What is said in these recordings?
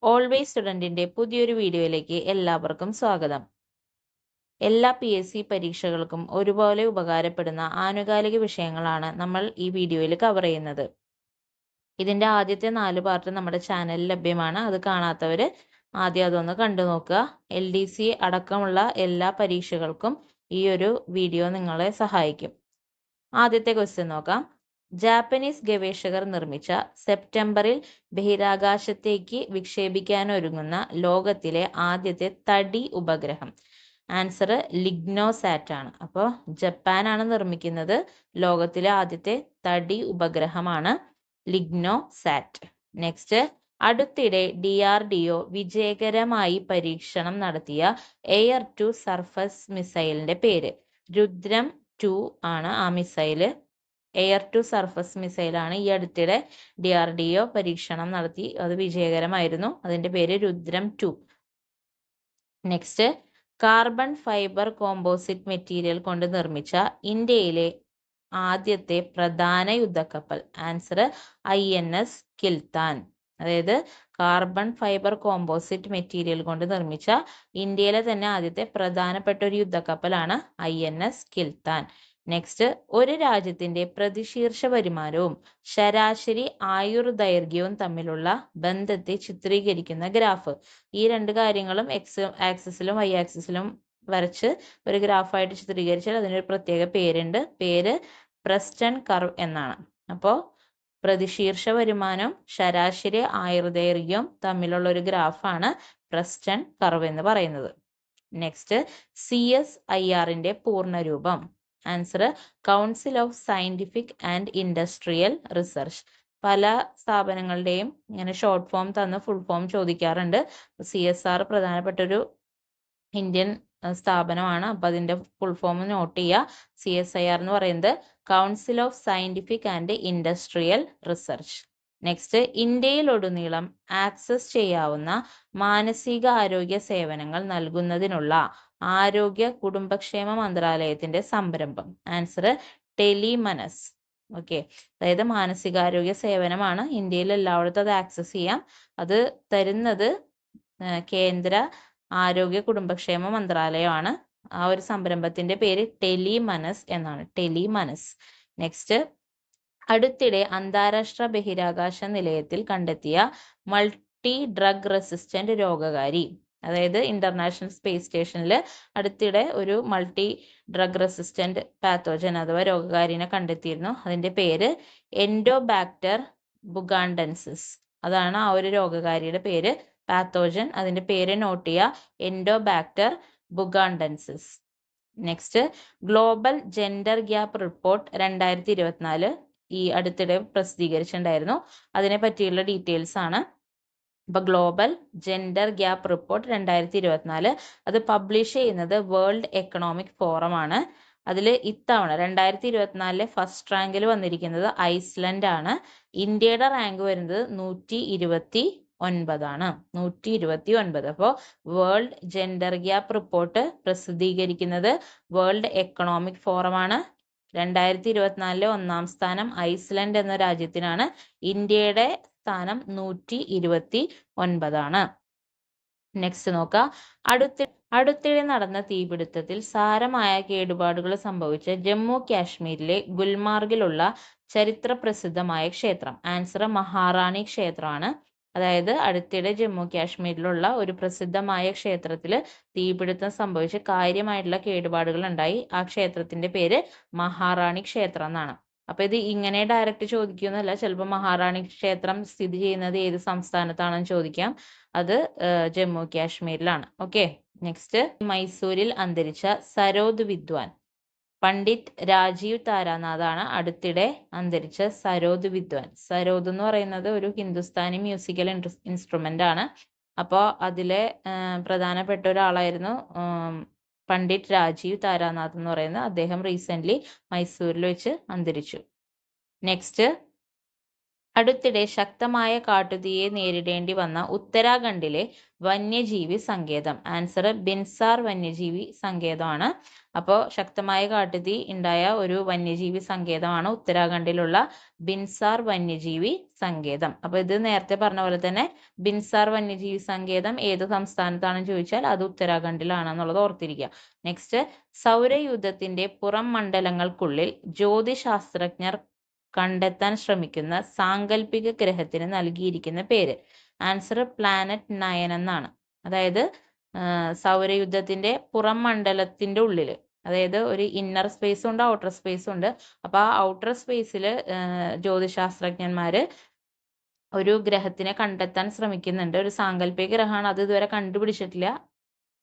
Always സ്റ്റുഡൻറ്റിൻ്റെ പുതിയൊരു വീഡിയോയിലേക്ക് എല്ലാവർക്കും സ്വാഗതം. എല്ലാ PSC പരീക്ഷകൾക്കും ഒരുപോലെ ഉപകാരപ്പെടുന്ന ആനുകാലിക വിഷയങ്ങളാണ് നമ്മൾ ഈ വീഡിയോയിൽ കവർ ചെയ്യുന്നത്. ഇതിൻ്റെ ആദ്യത്തെ 4 പാർട്ട് നമ്മുടെ ചാനലിൽ ലഭ്യമാണ്. അത് കാണാത്തവർ ആദ്യം അതൊന്ന് കണ്ടു നോക്കുക. LDC അടക്കമുള്ള എല്ലാ പരീക്ഷകൾക്കും ഈ ഒരു വീഡിയോ നിങ്ങളെ സഹായിക്കും. ആദ്യത്തെ ക്വസ്റ്റ്യൻ നോക്കാം. ജാപ്പനീസ് ഗവേഷകർ നിർമ്മിച്ച സെപ്റ്റംബറിൽ ബഹിരാകാശത്തേക്ക് വിക്ഷേപിക്കാനൊരുങ്ങുന്ന ലോകത്തിലെ ആദ്യത്തെ തടി ഉപഗ്രഹം. ആൻസർ ലിഗ്നോസാറ്റ് ആണ്. അപ്പോൾ ജപ്പാനാണ് നിർമ്മിക്കുന്നത്. ലോകത്തിലെ ആദ്യത്തെ തടി ഉപഗ്രഹമാണ് ലിഗ്നോസാറ്റ്. നെക്സ്റ്റ്, അടുത്തിടെ DRDO വിജയകരമായി പരീക്ഷണം നടത്തിയ എയർ ടു സർഫസ് മിസൈലിന്റെ പേര്. രുദ്രം 2 ആണ് ആ മിസൈല്. എയർ ടു സർഫസ് മിസൈലാണ്. ഈ അടുത്തിടെ DRDO പരീക്ഷണം നടത്തി, അത് വിജയകരമായിരുന്നു. അതിന്റെ പേര് Rudram 2. Next, carbon fibre composite material കൊണ്ട് നിർമ്മിച്ച ഇന്ത്യയിലെ ആദ്യത്തെ പ്രധാന യുദ്ധക്കപ്പൽ. Answer INS Kiltan. അതായത് കാർബൺ ഫൈബർ കോമ്പോസിറ്റ് മെറ്റീരിയൽ കൊണ്ട് നിർമ്മിച്ച ഇന്ത്യയിലെ തന്നെ ആദ്യത്തെ പ്രധാനപ്പെട്ട ഒരു യുദ്ധക്കപ്പലാണ് INS കിൽത്താൻ. നെക്സ്റ്റ്, ഒരു രാജ്യത്തിന്റെ പ്രതിശീർഷ വരുമാനവും ശരാശരി ആയുർദൈർഘ്യവും തമ്മിലുള്ള ബന്ധത്തെ ചിത്രീകരിക്കുന്ന ഗ്രാഫ്. ഈ രണ്ട് കാര്യങ്ങളും X ആക്സിസിലും Y ആക്സിസിലും വരച്ച് ഒരു ഗ്രാഫായിട്ട് ചിത്രീകരിച്ചാൽ അതിനൊരു പ്രത്യേക പേരുണ്ട്. പേര് പ്രസ്റ്റൺ കർവ് എന്നാണ്. അപ്പോൾ പ്രതിശീർഷ വരുമാനം ശരാശരി ആയുർദൈർഘ്യം തമ്മിലുള്ള ഒരു ഗ്രാഫാണ് പ്രസ്റ്റൺ കർവ് എന്ന് പറയുന്നത്. നെക്സ്റ്റ്, CSIRന്റെ പൂർണ്ണരൂപം. Answer council of scientific and industrial research. പല സ്ഥാപനങ്ങളുടെയും ഇങ്ങനെ ഷോർട്ട് ഫോം തന്ന് ഫുൾ ഫോം ചോദിക്കാറുണ്ട്. CSR പ്രധാനപ്പെട്ട ഒരു ഇന്ത്യൻ സ്ഥാപനമാണ്. അപ്പൊ അതിന്റെ ഫുൾ ഫോം നോട്ട് ചെയ്യുക. CSIR എന്ന് പറയുന്നത് council of scientific and industrial research. Next, ഇന്ത്യയിലൊടുനീളം ആക്സസ് ചെയ്യാവുന്ന മാനസിക ആരോഗ്യ സേവനങ്ങൾ നൽകുന്നതിനുള്ള ആരോഗ്യ കുടുംബക്ഷേമ മന്ത്രാലയത്തിന്റെ സംരംഭം. ആൻസർ ടെലിമനസ്. ഓക്കെ, അതായത് മാനസികാരോഗ്യ സേവനമാണ്. ഇന്ത്യയിൽ എല്ലായിടത്തും അത് ആക്സസ് ചെയ്യാം. അത് തരുന്നത് കേന്ദ്ര ആരോഗ്യ കുടുംബക്ഷേമ മന്ത്രാലയമാണ്. ആ ഒരു സംരംഭത്തിന്റെ പേര് ടെലിമനസ് എന്നാണ്. ടെലിമനസ്. നെക്സ്റ്റ്, അടുത്തിടെ അന്താരാഷ്ട്ര ബഹിരാകാശ നിലയത്തിൽ കണ്ടെത്തിയ മൾട്ടി ഡ്രഗ് റെസിസ്റ്റന്റ് രോഗകാരി. അതായത് ഇന്റർനാഷണൽ സ്പേസ് സ്റ്റേഷനിൽ അടുത്തിടെ ഒരു മൾട്ടി ഡ്രഗ് റെസിസ്റ്റന്റ് പാത്തോജൻ അഥവാ രോഗകാരിനെ കണ്ടെത്തിയിരുന്നു. അതിന്റെ പേര് എൻഡോബാക്ടർ ബുഗാണ്ടൻസിസ്. അതാണ് ആ ഒരു രോഗകാരിയുടെ പേര്. പാത്തോജൻ, അതിന്റെ പേര് നോട്ട് ചെയ്യുക, Enterobacter bugandensis. Next, global gender gap report 2024 ഈ അടുത്തിടെ പ്രസിദ്ധീകരിച്ചിട്ടുണ്ടായിരുന്നു. അതിനെ പറ്റിയുള്ള ഡീറ്റെയിൽസ് ആണ്. അപ്പൊ ഗ്ലോബൽ ജെൻഡർ ഗ്യാപ്പ് റിപ്പോർട്ട് 2024 അത് പബ്ലിഷ് ചെയ്യുന്നത് വേൾഡ് എക്കണോമിക് ഫോറം ആണ്. അതിൽ ഇത്തവണ 2024 ഫസ്റ്റ് റാങ്കിൽ വന്നിരിക്കുന്നത് ഐസ്ലൻഡ് ആണ്. ഇന്ത്യയുടെ റാങ്ക് വരുന്നത് 129 ആണ്. 129. അപ്പോൾ വേൾഡ് ജെൻഡർ ഗ്യാപ്പ് റിപ്പോർട്ട് പ്രസിദ്ധീകരിക്കുന്നത് വേൾഡ് എക്കണോമിക് ഫോറം ആണ്. 2024 ഒന്നാം സ്ഥാനം ഐസ്ലൻഡ് എന്ന രാജ്യത്തിനാണ്. ഇന്ത്യയുടെ സ്ഥാനം 129 ആണ്. നെക്സ്റ്റ് നോക്കാം. അടുത്തിടെ നടന്ന തീപിടുത്തത്തിൽ സാരമായ കേടുപാടുകൾ സംഭവിച്ച ജമ്മു കാശ്മീരിലെ ഗുൽമാർഗിലുള്ള ചരിത്ര പ്രസിദ്ധമായ ക്ഷേത്രം. ആൻസർ മഹാറാണി ക്ഷേത്രമാണ്. അതായത് അടുത്തിടെ ജമ്മു കാശ്മീരിലുള്ള ഒരു പ്രസിദ്ധമായ ക്ഷേത്രത്തിൽ തീപിടുത്തം സംഭവിച്ച് കാര്യമായിട്ടുള്ള കേടുപാടുകൾ ഉണ്ടായി. ആ ക്ഷേത്രത്തിന്റെ പേര് മഹാറാണി ക്ഷേത്രം എന്നാണ്. അപ്പൊ ഇത് ഇങ്ങനെ ഡയറക്റ്റ് ചോദിക്കുന്നല്ല. ചിലപ്പോൾ മഹാറാണി ക്ഷേത്രം സ്ഥിതി ചെയ്യുന്നത് ഏത് സംസ്ഥാനത്താണെന്ന് ചോദിക്കാം. അത് ജമ്മു കാശ്മീരിലാണ്. ഓക്കെ. നെക്സ്റ്റ്, മൈസൂരിൽ അന്തരിച്ച സരോദ് വിദ്വാൻ പണ്ഡിറ്റ് രാജീവ് താരാനാഥാണ് അടുത്തിടെ അന്തരിച്ച സരോദ് വിദ്വാൻ. സരോദ് എന്ന് പറയുന്നത് ഒരു ഹിന്ദുസ്ഥാനി മ്യൂസിക്കൽ ഇൻസ്ട്രുമെന്റ് ആണ്. അപ്പോൾ അതിലെ പ്രധാനപ്പെട്ട ഒരാളായിരുന്നു പണ്ഡിറ്റ് രാജീവ് താരാനാഥ് എന്ന് പറയുന്നത്. അദ്ദേഹം റീസെന്റ് മൈസൂരിൽ വെച്ച് അന്തരിച്ചു. നെക്സ്റ്റ്, അടുത്തിടെ ശക്തമായ കാട്ടുതീയെ നേരിടേണ്ടി വന്ന ഉത്തരാഖണ്ഡിലെ വന്യജീവി സങ്കേതം. ആൻസർ ബിൻസാർ വന്യജീവി സങ്കേതമാണ്. അപ്പോൾ ശക്തമായ കാട്ടുതീ ഉണ്ടായ ഒരു വന്യജീവി സങ്കേതമാണ് ഉത്തരാഖണ്ഡിലുള്ള ബിൻസാർ വന്യജീവി സങ്കേതം. അപ്പോൾ ഇത് നേരത്തെ പറഞ്ഞ പോലെ തന്നെ ബിൻസാർ വന്യജീവി സങ്കേതം ഏത് സംസ്ഥാനത്താണെന്ന് ചോദിച്ചാൽ അത് ഉത്തരാഖണ്ഡിലാണെന്നുള്ളത് ഓർത്തിരിക്കുക. നെക്സ്റ്റ്, സൗരയൂഥത്തിന്റെ പുറം മണ്ഡലങ്ങൾക്കുള്ളിൽ ജ്യോതിശാസ്ത്രജ്ഞർ കണ്ടെത്താൻ ശ്രമിക്കുന്ന സാങ്കല്പിക ഗ്രഹത്തിന് നൽകിയിരിക്കുന്ന പേര്. ആൻസർ പ്ലാനറ്റ് 9 എന്നാണ്. അതായത് സൗരയുദ്ധത്തിന്റെ പുറം മണ്ഡലത്തിന്റെ ഉള്ളില്, അതായത് ഒരു ഇന്നർ സ്പേസും ഉണ്ട് ഔട്ടർ സ്പേസും ഉണ്ട്. അപ്പൊ ആ ഔട്ടർ സ്പേസിൽ ജ്യോതിശാസ്ത്രജ്ഞന്മാര് ഒരു ഗ്രഹത്തിനെ കണ്ടെത്താൻ ശ്രമിക്കുന്നുണ്ട്. ഒരു സാങ്കല്പിക ഗ്രഹമാണ്, അത് ഇതുവരെ കണ്ടുപിടിച്ചിട്ടില്ല.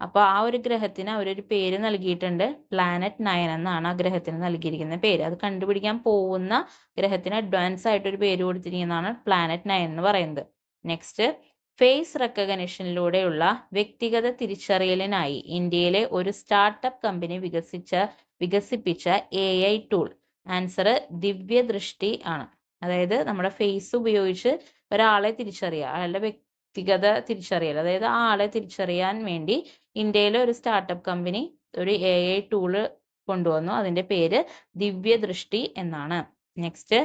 അപ്പോൾ ആ ഒരു ഗ്രഹത്തിന് അവരൊരു പേര് നൽകിയിട്ടുണ്ട്. പ്ലാനറ്റ് 9 എന്നാണ് ആ ഗ്രഹത്തിന് നൽകിയിരിക്കുന്ന പേര്. അത് കണ്ടുപിടിക്കാൻ പോകുന്ന ഗ്രഹത്തിന് അഡ്വാൻസ് ആയിട്ട് ഒരു പേര് കൊടുത്തിരിക്കുന്നതാണ് പ്ലാനറ്റ് 9 എന്ന് പറയുന്നത്. നെക്സ്റ്റ്, ഫേസ് റെക്കഗ്നിഷനിലൂടെയുള്ള വ്യക്തിഗത തിരിച്ചറിയലിനായി ഇന്ത്യയിലെ ഒരു സ്റ്റാർട്ടപ്പ് കമ്പനി വികസിപ്പിച്ച AI ടൂൾ. ആൻസർ ദിവ്യദൃഷ്ടി ആണ്. അതായത് നമ്മുടെ ഫേസ് ഉപയോഗിച്ച് ഒരാളെ തിരിച്ചറിയുക, അയാളുടെ വ്യക്തിഗത തിരിച്ചറിയൽ, അതായത് ആ ആളെ തിരിച്ചറിയാൻ വേണ്ടി ഇന്ത്യയിലെ ഒരു സ്റ്റാർട്ടപ്പ് കമ്പനി ഒരു AI ടൂള് കൊണ്ടുവന്നു. അതിന്റെ പേര് ദിവ്യദൃഷ്ടി എന്നാണ്. നെക്സ്റ്റ്,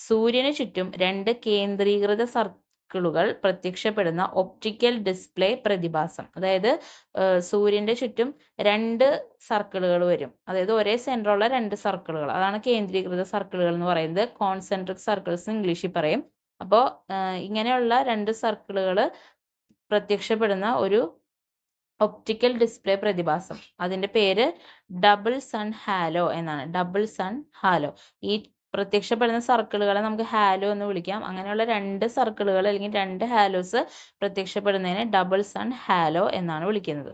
സൂര്യന് ചുറ്റും 2 കേന്ദ്രീകൃത സർക്കിളുകൾ പ്രത്യക്ഷപ്പെടുന്ന ഒപ്റ്റിക്കൽ ഡിസ്പ്ലേ പ്രതിഭാസം. അതായത് സൂര്യന്റെ ചുറ്റും 2 സർക്കിളുകൾ വരും, അതായത് ഒരേ സെന്ററുള്ള 2 സർക്കിളുകൾ, അതാണ് കേന്ദ്രീകൃത സർക്കിളുകൾ എന്ന് പറയുന്നത്. കോൺസെൻട്രിക് സർക്കിൾസ് ഇംഗ്ലീഷിൽ പറയും. അപ്പോൾ ഇങ്ങനെയുള്ള 2 സർക്കിളുകൾ പ്രത്യക്ഷപ്പെടുന്ന ഒരു ഒപ്റ്റിക്കൽ ഡിസ്പ്ലേ പ്രതിഭാസം, അതിന്റെ പേര് ഡബിൾ സൺ ഹാലോ എന്നാണ്. Double sun halo. ഈ പ്രത്യക്ഷപ്പെടുന്ന സർക്കിളുകളെ നമുക്ക് ഹാലോ എന്ന് വിളിക്കാം. അങ്ങനെയുള്ള 2 സർക്കിളുകൾ അല്ലെങ്കിൽ 2 ഹാലോസ് പ്രത്യക്ഷപ്പെടുന്നതിനെ ഡബിൾ സൺ ഹാലോ എന്നാണ് വിളിക്കുന്നത്.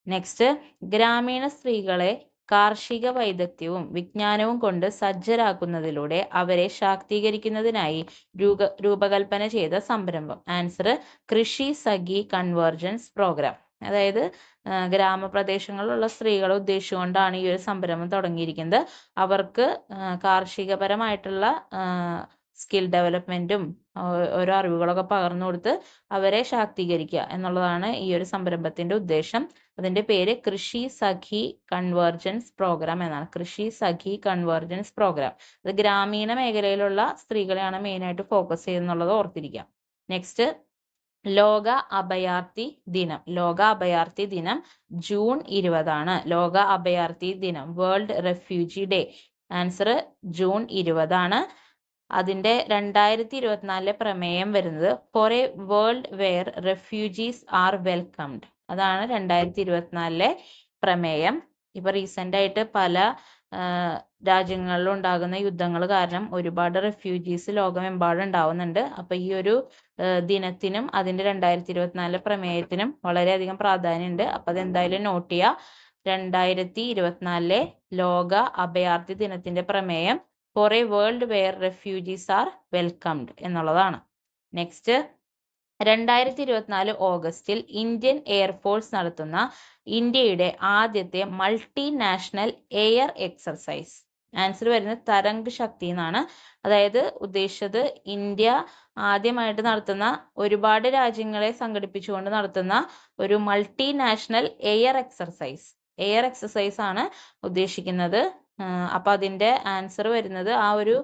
നെക്സ്റ്റ്, ഗ്രാമീണ സ്ത്രീകളെ കാർഷിക വൈദഗ്ധ്യവും വിജ്ഞാനവും കൊണ്ട് സജ്ജരാക്കുന്നതിലൂടെ അവരെ ശാക്തീകരിക്കുന്നതിനായി രൂപകൽപ്പന ചെയ്ത സംരംഭം. ആൻസർ കൃഷി സഖി കൺവേർജൻസ് പ്രോഗ്രാം. അതായത് ഗ്രാമപ്രദേശങ്ങളിലുള്ള സ്ത്രീകളെ ഉദ്ദേശിച്ചുകൊണ്ടാണ് ഈ ഒരു സംരംഭം തുടങ്ങിയിരിക്കുന്നത്. അവർക്ക് കാർഷികപരമായിട്ടുള്ള സ്കിൽ ഡെവലപ്മെന്റും ഓരോ അറിവുകളൊക്കെ പകർന്നു കൊടുത്ത് അവരെ ശാക്തീകരിക്കുക എന്നുള്ളതാണ് ഈ ഒരു സംരംഭത്തിന്റെ ഉദ്ദേശം. അതിന്റെ പേര് കൃഷി സഖി കൺവേർജൻസ് പ്രോഗ്രാം എന്നാണ്. കൃഷി സഖി കൺവേർജൻസ് പ്രോഗ്രാം. അത് ഗ്രാമീണ മേഖലയിലുള്ള സ്ത്രീകളെയാണ് മെയിനായിട്ട് ഫോക്കസ് ചെയ്യുന്നുള്ളത് ഓർത്തിരിക്കാം. നെക്സ്റ്റ്, ലോക അഭയാർത്ഥി ദിനം. ലോക അഭയാർത്ഥി ദിനം ജൂൺ 20 ലോക അഭയാർത്ഥി ദിനം, world refugee day. Answer June 20 അതിന്റെ 2024 പ്രമേയം വരുന്നത് for a world where refugees are welcomed. അതാണ് 2024 പ്രമേയം. ഇപ്പൊ റീസെന്റ് ആയിട്ട് പല രാജ്യങ്ങളിലും ഉണ്ടാകുന്ന യുദ്ധങ്ങൾ കാരണം ഒരുപാട് റെഫ്യൂജീസ് ലോകമെമ്പാടും ഉണ്ടാവുന്നുണ്ട്. അപ്പൊ ഈ ഒരു ദിനത്തിനും അതിന്റെ 2024 പ്രമേയത്തിനും വളരെയധികം പ്രാധാന്യമുണ്ട്. അപ്പൊ അതെന്തായാലും നോട്ട് ചെയ്യുക. 2024 ലോക അഭയാർത്ഥി ദിനത്തിന്റെ പ്രമേയം for a world where refugees are welcomed എന്നുള്ളതാണ്. നെക്സ്റ്റ്, 2024 ഓഗസ്റ്റിൽ ഇന്ത്യൻ എയർഫോഴ്സ് നടത്തുന്ന ഇന്ത്യയുടെ ആദ്യത്തെ മൾട്ടിനാഷണൽ എയർ എക്സർസൈസ്. ആൻസർ വരുന്നത് തരംഗ് ശക്തി എന്നാണ്. അതായത് ഉദ്ദേശിച്ചത് ഇന്ത്യ ആദ്യമായിട്ട് നടത്തുന്ന, ഒരുപാട് രാജ്യങ്ങളെ സംഘടിപ്പിച്ചുകൊണ്ട് നടത്തുന്ന ഒരു മൾട്ടിനാഷണൽ എയർ എക്സർസൈസ് ആണ് ഉദ്ദേശിക്കുന്നത്. അപ്പൊ അതിന്റെ ആൻസർ വരുന്നത്, ആ ഒരു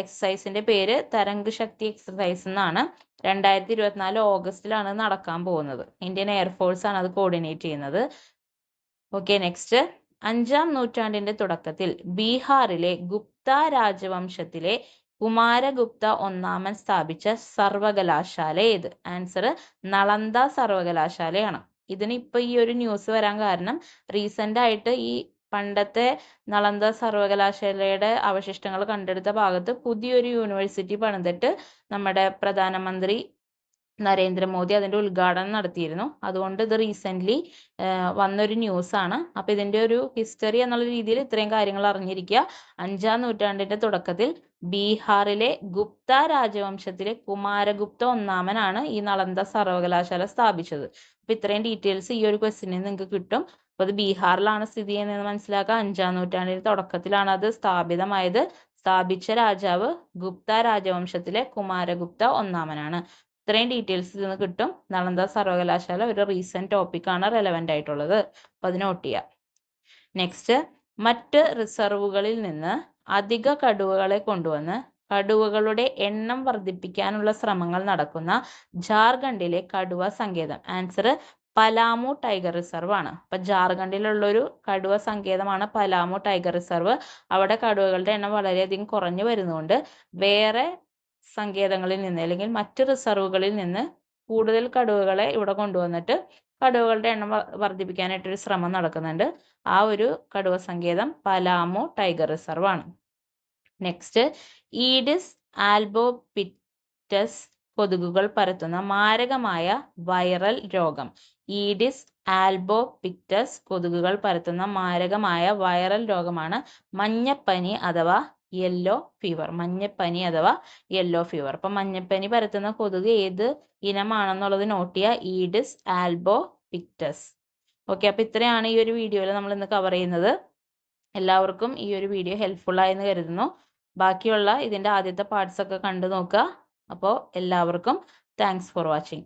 എക്സസൈസിന്റെ പേര് തരംഗ് ശക്തി എക്സസൈസ് എന്നാണ്. 2024 ഓഗസ്റ്റിലാണ് നടക്കാൻ പോകുന്നത്. ഇന്ത്യൻ എയർഫോഴ്സ് ആണ് അത് കോർഡിനേറ്റ് ചെയ്യുന്നത്. ഓക്കെ, നെക്സ്റ്റ്, 5-ാം നൂറ്റാണ്ടിന്റെ തുടക്കത്തിൽ ബീഹാറിലെ ഗുപ്ത രാജവംശത്തിലെ കുമാരഗുപ്ത ഒന്നാമൻ സ്ഥാപിച്ച സർവകലാശാല ഏത്? ആൻസർ നളന്ദ സർവകലാശാലയാണ്. ഇതിന് ഇപ്പൊ ഈ ഒരു ന്യൂസ് വരാൻ കാരണം റീസെന്റ് ആയിട്ട് ഈ പണ്ടത്തെ നളന്ദ സർവകലാശാലയുടെ അവശിഷ്ടങ്ങൾ കണ്ടെടുത്ത ഭാഗത്ത് പുതിയൊരു യൂണിവേഴ്സിറ്റി പണിതിട്ട് നമ്മുടെ പ്രധാനമന്ത്രി നരേന്ദ്രമോദി അതിന്റെ ഉദ്ഘാടനം നടത്തിയിരുന്നു. അതുകൊണ്ട് ഇത് റീസെന്റ് വന്നൊരു ന്യൂസ് ആണ്. അപ്പൊ ഇതിന്റെ ഒരു ഹിസ്റ്ററി എന്നുള്ള രീതിയിൽ ഇത്രയും കാര്യങ്ങൾ അറിഞ്ഞിരിക്കുക. 5-ാം നൂറ്റാണ്ടിന്റെ തുടക്കത്തിൽ ബീഹാറിലെ ഗുപ്ത രാജവംശത്തിലെ കുമാരഗുപ്ത ഒന്നാമനാണ് ഈ നളന്ദ സർവകലാശാല സ്ഥാപിച്ചത്. അപ്പൊ ഇത്രയും ഡീറ്റെയിൽസ് ഈ ഒരു ക്വസ്റ്റ്യനിൽ നിങ്ങൾക്ക് കിട്ടും. അപ്പൊ അത് ബീഹാറിലാണ് സ്ഥിതി ചെയ്യുന്നത് മനസ്സിലാക്കുക. 5-ാം നൂറ്റാണ്ടിന്റെ തുടക്കത്തിലാണ് അത് സ്ഥാപിതമായത്. സ്ഥാപിച്ച രാജാവ് ഗുപ്ത രാജവംശത്തിലെ കുമാരഗുപ്ത ഒന്നാമനാണ്. ഇത്രയും ഡീറ്റെയിൽസ് ഇതിൽ നിന്ന് കിട്ടും. നളന്ദ സർവകലാശാല ഒരു റീസെന്റ് ടോപ്പിക്കാണ് റെലവെന്റ് ആയിട്ടുള്ളത്. അപ്പൊ അത് നോട്ട് ചെയ്യാം. നെക്സ്റ്റ്, മറ്റ് റിസർവുകളിൽ നിന്ന് അധിക കടുവകളെ കൊണ്ടുവന്ന് കടുവകളുടെ എണ്ണം വർദ്ധിപ്പിക്കാനുള്ള ശ്രമങ്ങൾ നടക്കുന്ന ജാർഖണ്ഡിലെ കടുവ സങ്കേതം. ആൻസർ പലാമു ടൈഗർ റിസർവ് ആണ്. അപ്പൊ ജാർഖണ്ഡിലുള്ളൊരു കടുവ സങ്കേതമാണ് പലാമു ടൈഗർ റിസർവ്. അവിടെ കടുവകളുടെ എണ്ണം വളരെയധികം കുറഞ്ഞു വരുന്നതുകൊണ്ട് വേറെ സങ്കേതങ്ങളിൽ നിന്ന് അല്ലെങ്കിൽ മറ്റ് റിസർവുകളിൽ നിന്ന് കൂടുതൽ കടുവകളെ ഇവിടെ കൊണ്ടുവന്നിട്ട് കടുവകളുടെ എണ്ണം വർദ്ധിപ്പിക്കാനായിട്ടൊരു ശ്രമം നടക്കുന്നുണ്ട്. ആ ഒരു കടുവ സങ്കേതം പലാമു ടൈഗർ റിസർവ് ആണ്. നെക്സ്റ്റ്, ഈഡിസ് ആൽബോപിക്ടസ് കൊതുകുകൾ പരത്തുന്ന മാരകമായ വൈറൽ രോഗം. ഈഡിസ് ആൽബോപിക്ടസ് കൊതുകുകൾ പരത്തുന്ന മാരകമായ വൈറൽ രോഗമാണ് മഞ്ഞപ്പനി അഥവാ യെല്ലോ ഫീവർ. മഞ്ഞപ്പനി അഥവാ യെല്ലോ ഫീവർ. അപ്പൊ മഞ്ഞപ്പനി പരത്തുന്ന കൊതുക് ഏത് ഇനമാണെന്നുള്ളത് നോട്ട് ചെയ്യുക. Aedes albopictus. ഓക്കെ, അപ്പൊ ഇത്രയാണ് ഈ ഒരു വീഡിയോയിൽ നമ്മൾ ഇന്ന് കവർ ചെയ്യുന്നത്. എല്ലാവർക്കും ഈ ഒരു വീഡിയോ ഹെൽപ്ഫുൾ ആയെന്ന് കരുതുന്നു. ബാക്കിയുള്ള ഇതിന്റെ ആദ്യത്തെ പാർട്സ് ഒക്കെ കണ്ടു നോക്കുക. അപ്പോൾ എല്ലാവർക്കും താങ്ക്സ് ഫോർ വാച്ചിങ്.